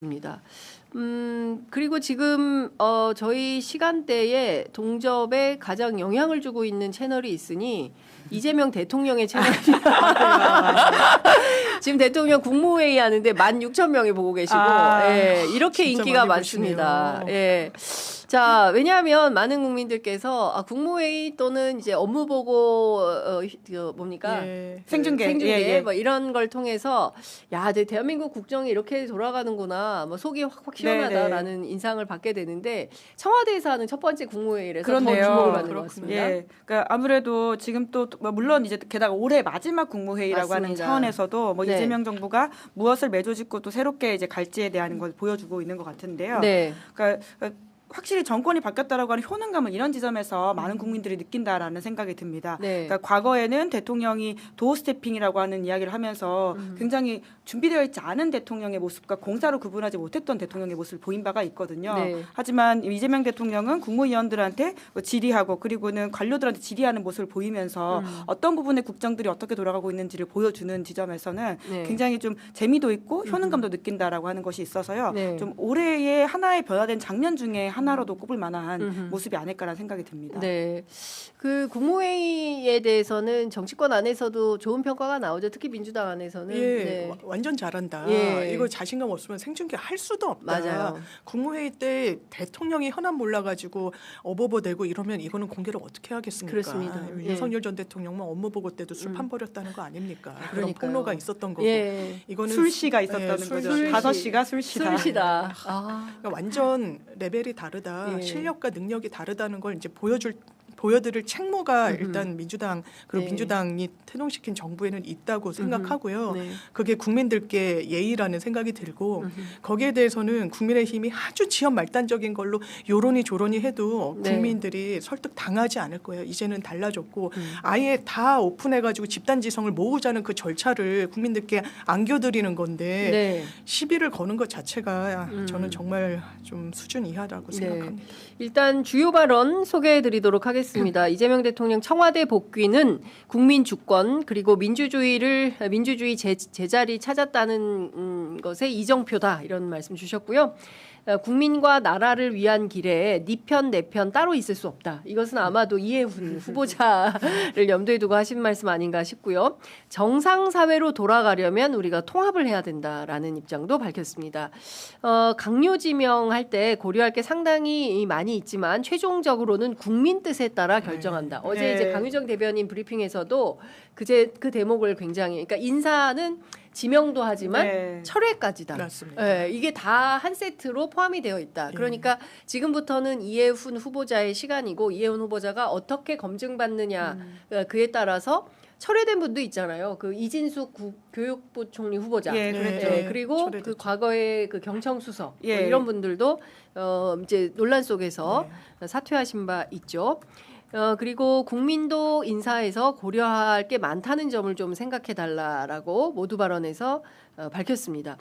입니다. 그리고 지금 저희 시간대에 동접에 가장 영향을 주고 있는 채널이 있으니 이재명 대통령의 채널입니다. 지금 대통령 국무회의 하는데 16,000명이 보고 계시고 예, 이렇게 인기가 많습니다. 예. 자, 왜냐하면 많은 국민들께서 국무회의 또는 이제 업무 보고 뭡니까? 예. 생중계 예. 뭐 이런 걸 통해서 야, 대한민국 국정이 이렇게 돌아가는구나. 뭐 속이 확 시원하다라는 인상을 받게 되는데 청와대에서 하는 첫 번째 국무회의라서 그렇네요. 더 주목을 받는 것 같습니다. 예. 그러니까 아무래도 지금 또 물론 이제 게다가 올해 마지막 국무회의라고 하는 차원에서도 뭐 이재명 정부가 무엇을 매조짓고 또 새롭게 이제 갈지에 대한 걸 보여주고 있는 것 같은데요. 네. 그러니까 확실히 정권이 바뀌었다라고 하는 효능감을 이런 지점에서 많은 국민들이 느낀다라는 생각이 듭니다. 네. 그러니까 과거에는 대통령이 도어 스태핑이라고 하는 이야기를 하면서 굉장히 준비되어 있지 않은 대통령의 모습과 공사로 구분하지 못했던 대통령의 모습을 보인 바가 있거든요. 네. 하지만 이재명 대통령은 국무위원들한테 질의하고 그리고는 관료들한테 질의하는 모습을 보이면서 어떤 부분의 국정들이 어떻게 돌아가고 있는지를 보여주는 지점에서는 굉장히 좀 재미도 있고 효능감도 느낀다라고 하는 것이 있어서요. 좀 올해의 하나의 변화된 장면 중에 하나로도 꼽을 만한 모습이 아닐까라는 생각이 듭니다. 네, 그 국무회의에 대해서는 정치권 안에서도 좋은 평가가 나오죠. 특히 민주당 안에서는. 예, 완전 잘한다. 예. 이거 자신감 없으면 생중계 할 수도 없다. 맞아요. 국무회의 때 대통령이 현안 몰라가지고 어버버대고 이러면 이거는 공개를 어떻게 하겠습니까? 그렇습니다. 윤석열 전 대통령만 업무 보고 때도 술판 버렸다는 거 아닙니까? 그런 그러니까요. 폭로가 있었던 거고. 예. 이거는 술시가 있었다는 거죠. 5시가 술시다. 술시다. 그러니까 완전 레벨이 다르다. 실력과 능력이 다르다는 걸 이제 보여드릴 책무가 일단 민주당 그리고 민주당이 태동시킨 정부에는 있다고 생각하고요. 그게 국민들께 예의라는 생각이 들고 거기에 대해서는 국민의힘이 아주 지연말단적인 걸로 요론이 조론이 해도 국민들이 설득 당하지 않을 거예요. 이제는 달라졌고 아예 다 오픈해가지고 집단지성을 모으자는 그 절차를 국민들께 안겨드리는 건데 시비를 거는 것 자체가 저는 정말 좀 수준 이하라고 생각합니다. 일단 주요 발언 소개해드리도록 하겠습니다. 이재명 대통령 청와대 복귀는 국민 주권 그리고 민주주의 제자리 찾았다는 것의 이정표다 이런 말씀 주셨고요. 국민과 나라를 위한 길에 네 편 내 편 따로 있을 수 없다. 이것은 아마도 이해훈 후보자를 염두에 두고 하신 말씀 아닌가 싶고요. 정상사회로 돌아가려면 우리가 통합을 해야 된다라는 입장도 밝혔습니다. 강요지명할 때 고려할 게 상당히 많이 있지만 최종적으로는 국민 뜻에 따라 결정한다. 어제 이제 강유정 대변인 브리핑에서도 그 대목을 굉장히 그러니까 인사는 지명도 하지만 철회까지다. 맞습니다. 이게 다 한 세트로 포함이 되어 있다. 그러니까 지금부터는 이해훈 후보자의 시간이고 이해훈 후보자가 어떻게 검증받느냐 그에 따라서 철회된 분도 있잖아요. 그 이진숙 교육부 총리 후보자. 그리고 그 과거의 그 경청수석 뭐 이런 분들도 이제 논란 속에서 사퇴하신 바 있죠. 그리고 국민도 인사에서 고려할 게 많다는 점을 좀 생각해 달라라고 모두 발언에서 밝혔습니다.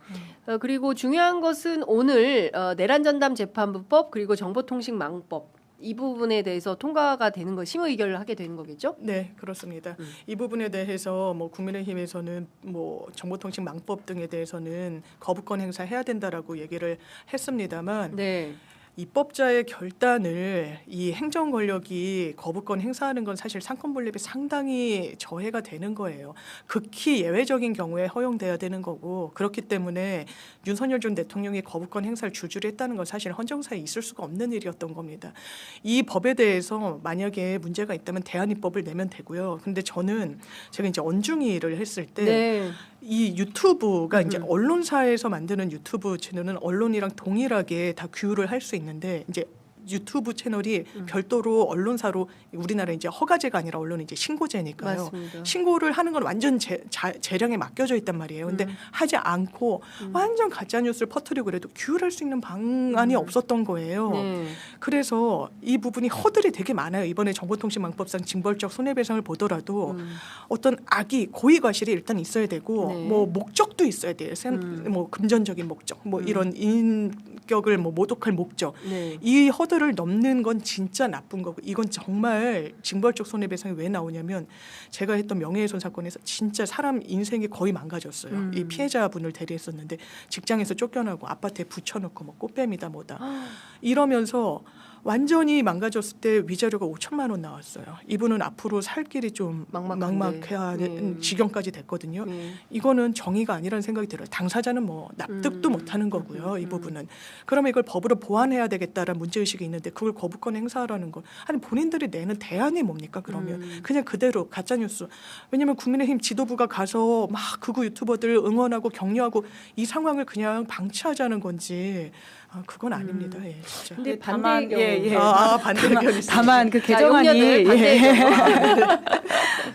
그리고 중요한 것은 오늘 내란전담 재판부법 그리고 정보통신망법 이 부분에 대해서 통과가 되는 거 심의 의결을 하게 되는 거겠죠? 네, 그렇습니다. 이 부분에 대해서 뭐 국민의힘에서는 뭐 정보통신망법 등에 대해서는 거부권 행사해야 된다라고 얘기를 했습니다만 입법자의 결단을 이 행정 권력이 거부권 행사하는 건 사실 상권 분립이 상당히 저해가 되는 거예요. 극히 예외적인 경우에 허용돼야 되는 거고 그렇기 때문에 윤석열 전 대통령이 거부권 행사를 줄줄이 했다는 건 사실 헌정사에 있을 수가 없는 일이었던 겁니다. 이 법에 대해서 만약에 문제가 있다면 대안입법을 내면 되고요. 근데 저는 제가 이제 언중이를 했을 때 이 유튜브가 이제 언론사에서 만드는 유튜브 채널은 언론이랑 동일하게 다 규율을 할 수 있는데 이제 유튜브 채널이 별도로 언론사로 우리나라 이제 허가제가 아니라 언론은 이제 신고제니까요. 맞습니다. 신고를 하는 건 완전 재량에 맡겨져 있단 말이에요. 근데 하지 않고 완전 가짜 뉴스를 퍼뜨리고 그래도 규율할 수 있는 방안이 없었던 거예요. 그래서 이 부분이 허들이 되게 많아요. 이번에 정보통신망법상 징벌적 손해배상을 보더라도 어떤 악의 고의 과실이 일단 있어야 되고 뭐 목적도 있어야 돼요. 뭐 금전적인 목적, 뭐 이런 합격을 뭐 모독할 목적 네. 이 허들을 넘는 건 진짜 나쁜 거고 이건 정말 징벌적 손해배상이 왜 나오냐면 제가 했던 명예훼손 사건에서 진짜 사람 인생이 거의 망가졌어요. 이 피해자분을 대리했었는데 직장에서 쫓겨나고 아파트에 붙여놓고 뭐 꽃뱀이다 뭐다 이러면서 완전히 망가졌을 때 위자료가 5천만 원 나왔어요. 이분은 앞으로 살 길이 좀 막막해야 지경까지 됐거든요. 이거는 정의가 아니라는 생각이 들어요. 당사자는 뭐 납득도 못하는 거고요. 이 부분은. 그러면 이걸 법으로 보완해야 되겠다라는 문제의식이 있는데 그걸 거부권 행사하라는 건 아니 본인들이 내는 대안이 뭡니까 그러면. 그냥 그대로 가짜뉴스. 왜냐하면 국민의힘 지도부가 가서 막 극우 유튜버들 응원하고 격려하고 이 상황을 그냥 방치하자는 건지 그건 아닙니다. 예, 진짜. 근데 반대 반대 의견이 다만 그 개정안이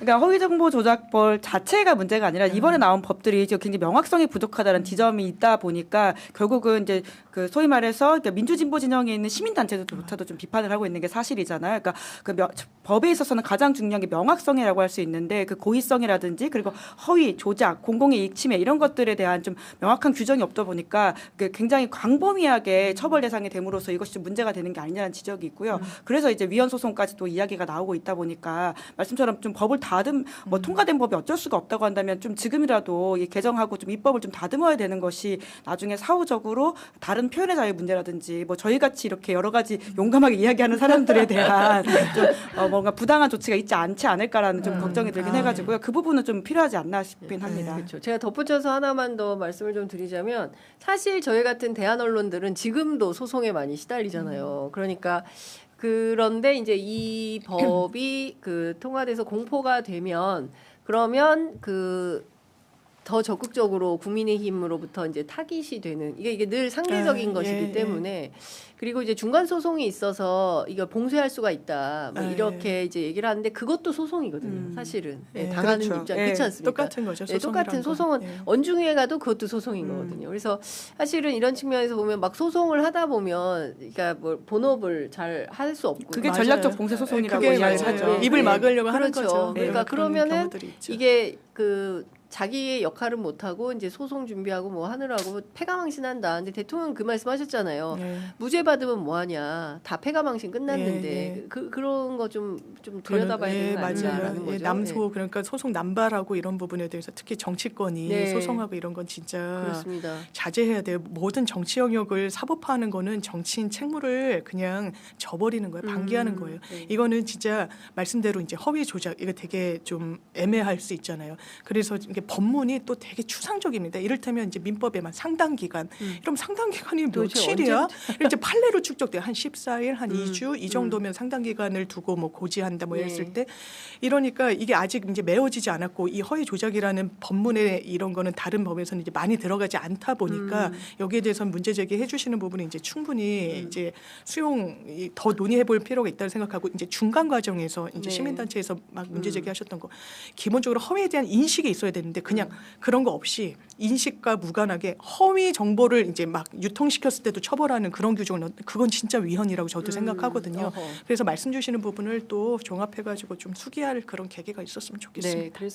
그러니까 허위정보 조작벌 자체가 문제가 아니라 이번에 나온 법들이 굉장히 명확성이 부족하다는 지점이 있다 보니까 결국은 이제 그 소위 말해서 그러니까 민주진보 진영에 있는 시민단체들조차도 좀 비판을 하고 있는 게 사실이잖아요. 그러니까 그 법에 있어서는 가장 중요한 게 명확성이라고 할 수 있는데 그 고의성이라든지 그리고 허위, 조작, 공공이익 침해 이런 것들에 대한 좀 명확한 규정이 없다 보니까 굉장히 광범위하게 처벌 대상이 됨으로써 이것이 좀 문제가 되는 게 아니냐는 지적이 있고요. 그래서 이제 위헌 소송까지 또 이야기가 나오고 있다 보니까 말씀처럼 좀 법을 뭐 통과된 법이 어쩔 수가 없다고 한다면 좀 지금이라도 이 개정하고 좀 입법을 좀 다듬어야 되는 것이 나중에 사후적으로 다른 표현의 자유 문제라든지 뭐 저희 같이 이렇게 여러 가지 용감하게 이야기하는 사람들에 대한 좀 뭔가 부당한 조치가 있지 않지 않을까라는 좀 걱정이 들긴 해가지고요. 그 부분은 좀 필요하지 않나 싶긴 합니다. 그렇죠. 제가 덧붙여서 하나만 더 말씀을 좀 드리자면 사실 저희 같은 대한 언론들은 지금도 소송에 많이 시달리잖아요. 그러니까 그런데 이제 이 법이 그 통과돼서 공포가 되면 그러면 더 적극적으로 국민의힘으로부터 이제 타깃이 되는 이게 늘 상대적인 것이기 때문에 그리고 이제 중간 소송이 있어서 이걸 봉쇄할 수가 있다 뭐 이렇게 이제 얘기를 하는데 그것도 소송이거든요. 사실은 당하는 그렇죠. 입장 그렇지 않습니까? 똑같은 거죠. 똑같은 소송은 언중에 가도 그것도 소송인 거거든요. 그래서 사실은 이런 측면에서 보면 막 소송을 하다 보면 그러니까 뭐 본업을 잘 할 수 없고 그게 전략적 봉쇄 소송이라고 이야기하죠. 입을 막으려고 하는 거죠. 그러니까 그러면은 이게 자기의 역할은 못하고 이제 소송 준비하고 뭐 하느라고 패가망신한다. 근데 대통령 그 말씀하셨잖아요. 무죄 받으면 뭐하냐. 다 패가망신 끝났는데 그런 거 좀 들여다봐야 되는 거 아니냐라는 거죠. 남소 그러니까 소송 남발하고 이런 부분에 대해서 특히 정치권이 소송하고 이런 건 진짜 그렇습니다. 자제해야 돼요. 모든 정치 영역을 사법화하는 거는 정치인 책무를 그냥 져버리는 거예요. 방기하는 거예요. 이거는 진짜 말씀대로 이제 허위 조작 이거 되게 좀 애매할 수 있잖아요. 그래서 이게 법문이 또 되게 추상적입니다. 이를테면 이제 민법에만 상당 기간. 이러면 상당 기간이 며칠이야? 이제 판례로 축적돼요. 한 14일, 한 2주 이 정도면 상당 기간을 두고 뭐 고지한다 뭐 했을 때 이러니까 이게 아직 이제 메워지지 않았고 이 허위 조작이라는 법문에 이런 거는 다른 법에서는 이제 많이 들어가지 않다 보니까 여기에 대해서는 문제 제기해 주시는 부분이 이제 충분히 이제 수용이 더 논의해 볼 필요가 있다고 생각하고 이제 중간 과정에서 이제 시민단체에서 막 문제 제기하셨던 거 기본적으로 허위에 대한 인식이 있어야 되는데 그냥 그런 거 없이 인식과 무관하게 허위 정보를 이제 막 유통시켰을 때도 처벌하는 그런 규정을 그건 진짜 위헌이라고 저도 생각하거든요. 그래서 말씀 주시는 부분을 또 종합해가지고 좀 수기할 그런 계기가 있었으면 좋겠습니다. 네, 그래서